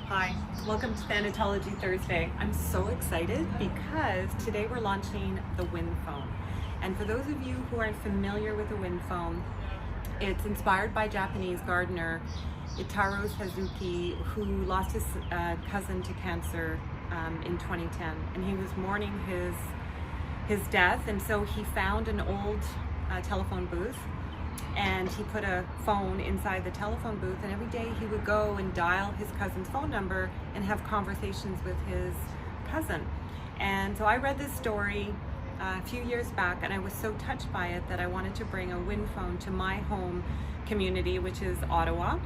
Hi, welcome to Thanatology Thursday. I'm so excited because today we're launching the wind phone. And for those of you who aren't familiar with the wind phone, it's inspired by Japanese gardener Itaro Suzuki, who lost his cousin to cancer in 2010. And he was mourning his death, and so he found an old telephone booth, and he put a phone inside the telephone booth, and every day he would go and dial his cousin's phone number and have conversations with his cousin. And so I read this story a few years back, and I was so touched by it that I wanted to bring a wind phone to my home community, which is Ottawa,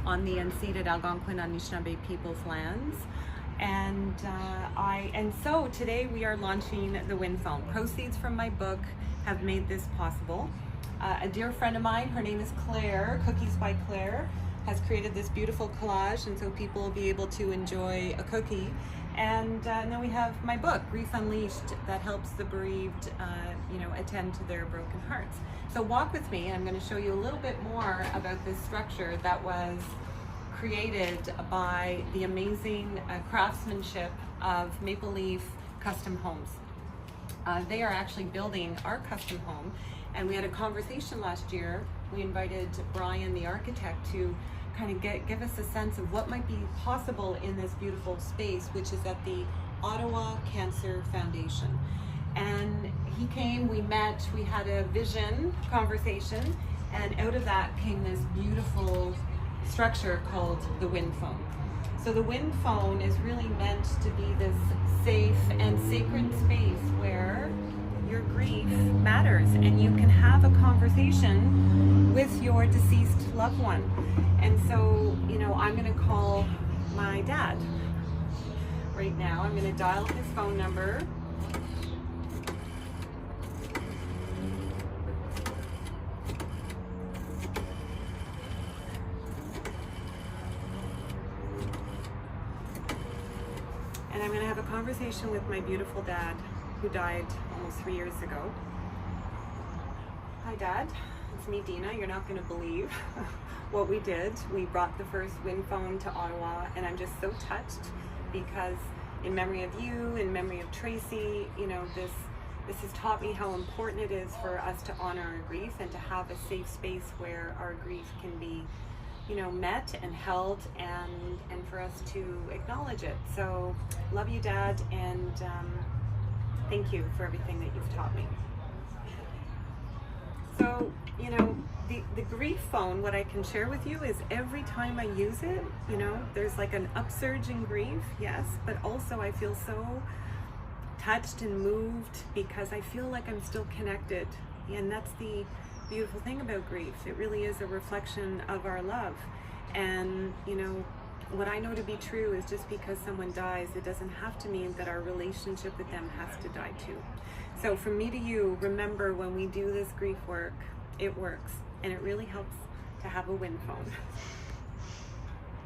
on the unceded Algonquin Anishinaabe people's lands. And so today we are launching the wind phone. Proceeds from my book have made this possible. A dear friend of mine, her name is Claire, Cookies by Claire, has created this beautiful collage, and so people will be able to enjoy a cookie. And then we have my book, Grief Unleashed, that helps the bereaved, attend to their broken hearts. So walk with me, and I'm going to show you a little bit more about this structure that was created by the amazing craftsmanship of Maple Leaf Custom Homes. They are actually building our custom home, and we had a conversation last year. We invited Brian, the architect, to kind of give us a sense of what might be possible in this beautiful space, which is at the Ottawa Cancer Foundation. And he came, we met, we had a vision conversation, and out of that came this beautiful structure called the wind phone. So the wind phone is really meant to be this safe and sacred space where your grief matters and you can have a conversation with your deceased loved one. And so, I'm going to call my dad right now. I'm going to dial his phone number. And I'm going to have a conversation with my beautiful dad, who died almost 3 years ago. Hi Dad, it's me, Dina. You're not going to believe what we did. We brought the first wind phone to Ottawa, and I'm just so touched because in memory of you, in memory of Tracy, this has taught me how important it is for us to honor our grief and to have a safe space where our grief can be met and held, and for us to acknowledge it. So love you, Dad, and thank you for everything that you've taught me. So, the grief phone, what I can share with you is every time I use it, there's like an upsurge in grief, yes, but also I feel so touched and moved because I feel like I'm still connected. And that's the beautiful thing about grief. It really is a reflection of our love. And what I know to be true is just because someone dies, it doesn't have to mean that our relationship with them has to die too. So from me to you, remember, when we do this grief work, it works, and it really helps to have a wind phone.